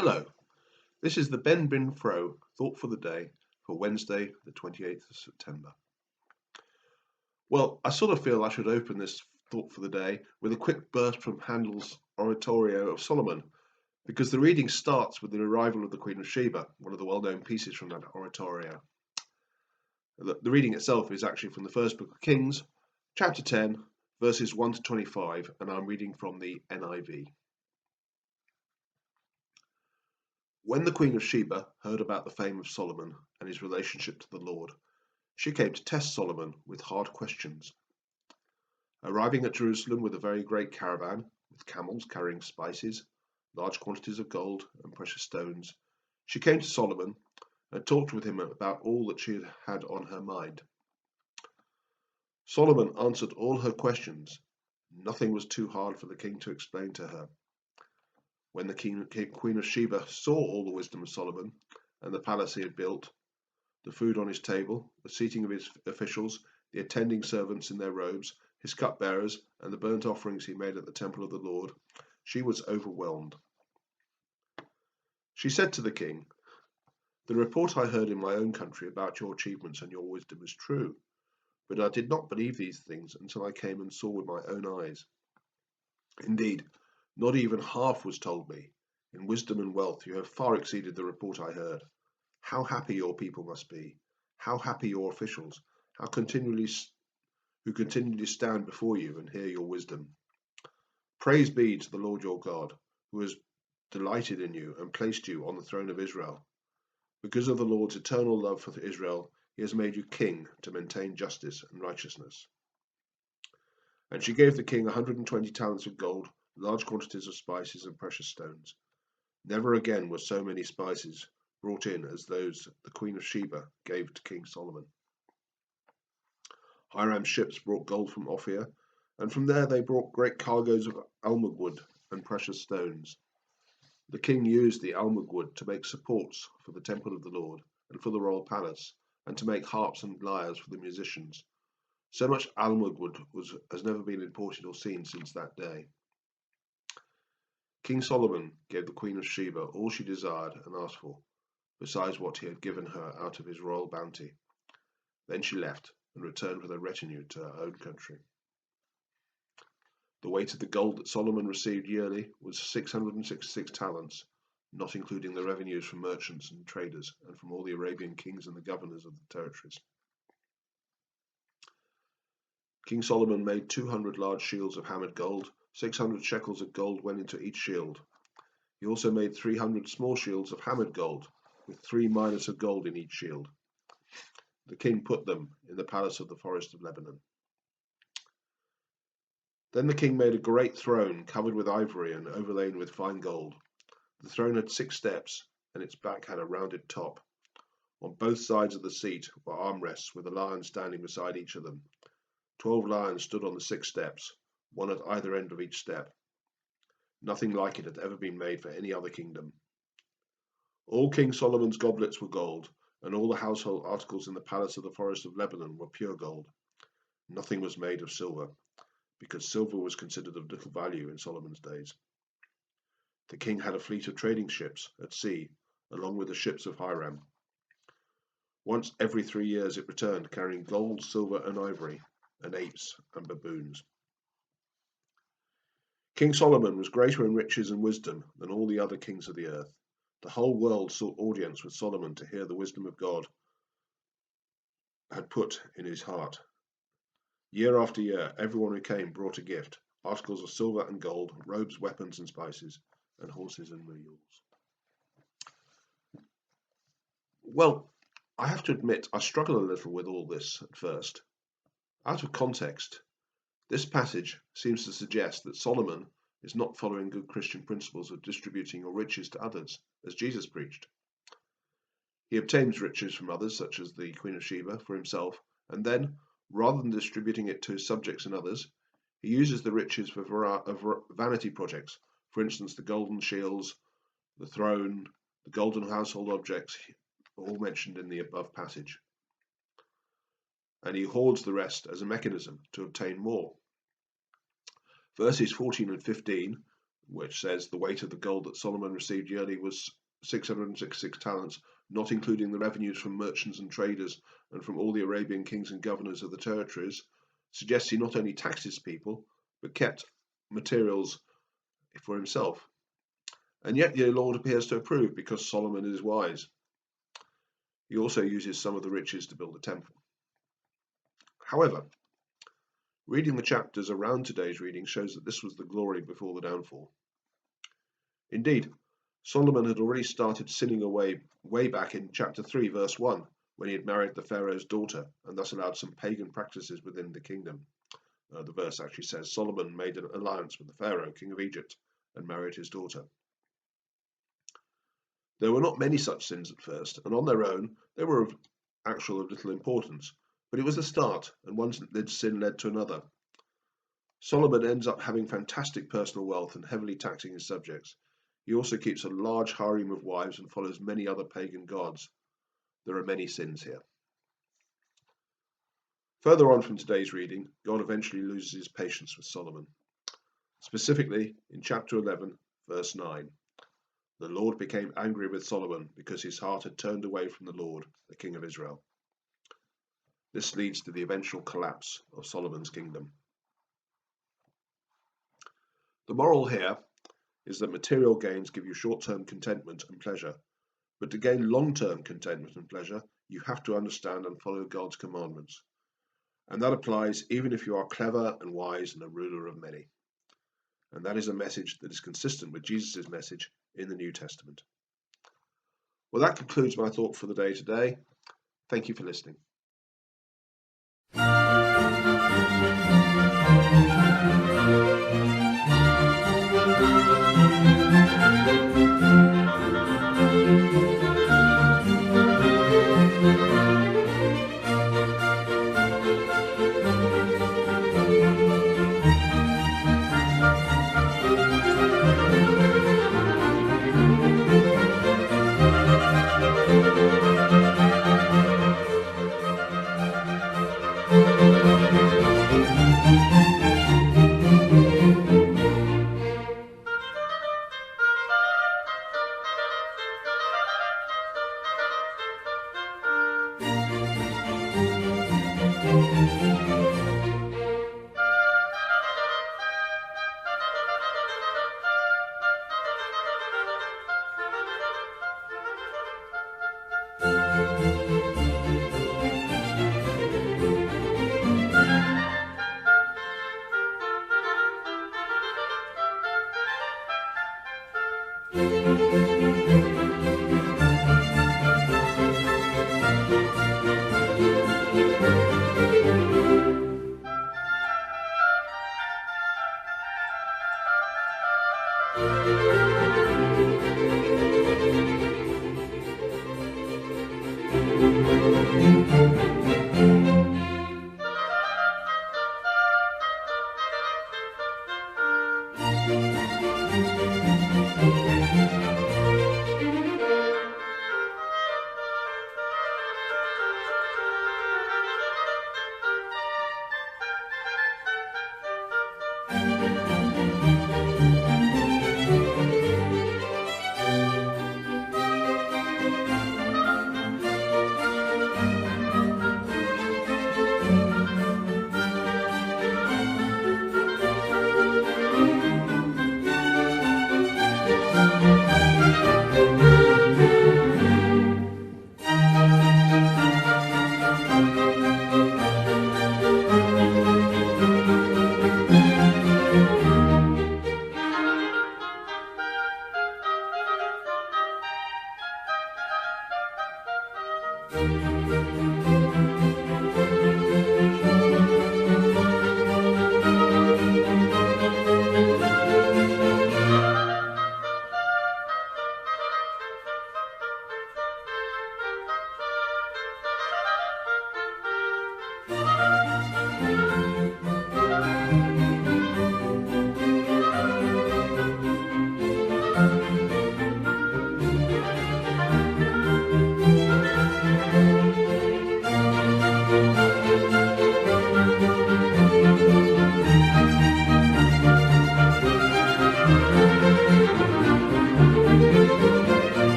Hello, this is the BenBinFro Thought for the Day for Wednesday, the 28th of September. Well, I sort of feel I should open this Thought for the Day with a quick burst from Handel's Oratorio of Solomon, because the reading starts with the arrival of the Queen of Sheba, one of the well-known pieces from that oratorio. The reading itself is actually from the first book of Kings, chapter 10, verses 1 to 25, and I'm reading from the NIV. When the Queen of Sheba heard about the fame of Solomon and his relationship to the Lord, she came to test Solomon with hard questions. Arriving at Jerusalem with a very great caravan, with camels carrying spices, large quantities of gold and precious stones, she came to Solomon and talked with him about all that she had on her mind. Solomon answered all her questions. Nothing was too hard for the king to explain to her. When the Queen of Sheba saw all the wisdom of Solomon and the palace he had built, the food on his table, the seating of his officials, the attending servants in their robes, his cupbearers, and the burnt offerings he made at the temple of the Lord, she was overwhelmed. She said to the king, "The report I heard in my own country about your achievements and your wisdom is true, but I did not believe these things until I came and saw with my own eyes. Indeed, not even half was told me. In wisdom and wealth you have far exceeded the report I heard. How happy your people must be! How happy your officials, who continually stand before you and hear your wisdom. Praise be to the Lord your God, who has delighted in you and placed you on the throne of Israel. Because of the Lord's eternal love for Israel, he has made you king to maintain justice and righteousness." And she gave the king 120 talents of gold, large quantities of spices and precious stones. Never again were so many spices brought in as those the Queen of Sheba gave to King Solomon. Hiram's ships brought gold from Ophir, and from there they brought great cargoes of almug wood and precious stones. The king used the almug wood to make supports for the temple of the Lord and for the royal palace, and to make harps and lyres for the musicians. So much almug wood has never been imported or seen since that day. King Solomon gave the Queen of Sheba all she desired and asked for, besides what he had given her out of his royal bounty. Then she left and returned with her retinue to her own country. The weight of the gold that Solomon received yearly was 666 talents, not including the revenues from merchants and traders and from all the Arabian kings and the governors of the territories. King Solomon made 200 large shields of hammered gold. 600 shekels of gold went into each shield. He also made 300 small shields of hammered gold, with 3 minas of gold in each shield. The king put them in the palace of the forest of Lebanon. Then the king made a great throne covered with ivory and overlain with fine gold. The throne had 6 steps, and its back had a rounded top. On both sides of the seat were armrests with a lion standing beside each of them. 12 lions stood on the 6 steps, one at either end of each step. Nothing like it had ever been made for any other kingdom. All King Solomon's goblets were gold, and all the household articles in the palace of the forest of Lebanon were pure gold. Nothing was made of silver, because silver was considered of little value in Solomon's days. The king had a fleet of trading ships at sea, along with the ships of Hiram. Once every 3 years it returned, carrying gold, silver, and ivory, and apes and baboons. King Solomon was greater in riches and wisdom than all the other kings of the earth. The whole world sought audience with Solomon to hear the wisdom of God had put in his heart. Year after year, everyone who came brought a gift, articles of silver and gold, robes, weapons, and spices, and horses and mules. Well, I have to admit I struggle a little with all this at first. Out of context, this passage seems to suggest that Solomon is not following good Christian principles of distributing your riches to others, as Jesus preached. He obtains riches from others, such as the Queen of Sheba, for himself, and then, rather than distributing it to his subjects and others, he uses the riches for vanity projects, for instance, the golden shields, the throne, the golden household objects, all mentioned in the above passage. And he hoards the rest as a mechanism to obtain more. Verses 14 and 15, which says the weight of the gold that Solomon received yearly was 666 talents, not including the revenues from merchants and traders and from all the Arabian kings and governors of the territories, suggests he not only taxed his people, but kept materials for himself. And yet the Lord appears to approve because Solomon is wise. He also uses some of the riches to build a temple. However, reading the chapters around today's reading shows that this was the glory before the downfall. Indeed, Solomon had already started sinning away way back in chapter 3, verse 1, when he had married the Pharaoh's daughter and thus allowed some pagan practices within the kingdom. The verse actually says Solomon made an alliance with the Pharaoh, king of Egypt, and married his daughter. There were not many such sins at first, and on their own they were of little importance, but it was a start, and one sin led to another. Solomon ends up having fantastic personal wealth and heavily taxing his subjects. He also keeps a large harem of wives and follows many other pagan gods. There are many sins here. Further on from today's reading, God eventually loses his patience with Solomon. Specifically, in chapter 11, verse 9, the Lord became angry with Solomon because his heart had turned away from the Lord, the King of Israel. This leads to the eventual collapse of Solomon's kingdom. The moral here is that material gains give you short-term contentment and pleasure, but to gain long-term contentment and pleasure, you have to understand and follow God's commandments. And that applies even if you are clever and wise and a ruler of many. And that is a message that is consistent with Jesus' message in the New Testament. Well, that concludes my thought for the day today. Thank you for listening.